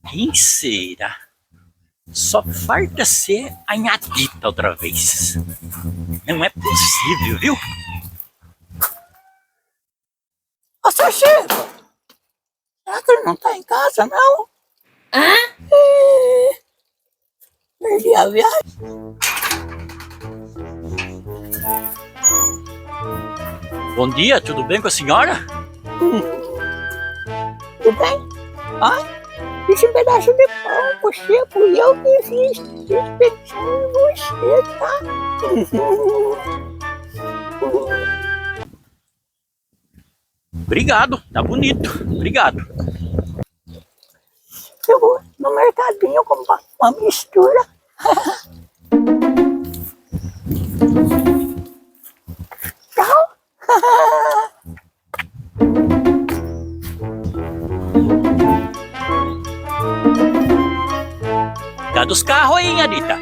Quem será? Só falta ser a Nhadita outra vez. Não é possível, viu? Ô, seu Chico, será que ele não tá em casa, não? Hã? Perdi a viagem. Bom dia, tudo bem com a senhora? Tudo bem? Ai, esse pedaço de pão, você fui eu que fiz. Fiz pensando em você, tá? Obrigado, tá bonito. Obrigado. Eu vou no mercadinho comprar uma mistura. Tchau. Cadê os carros aí, Nhadita?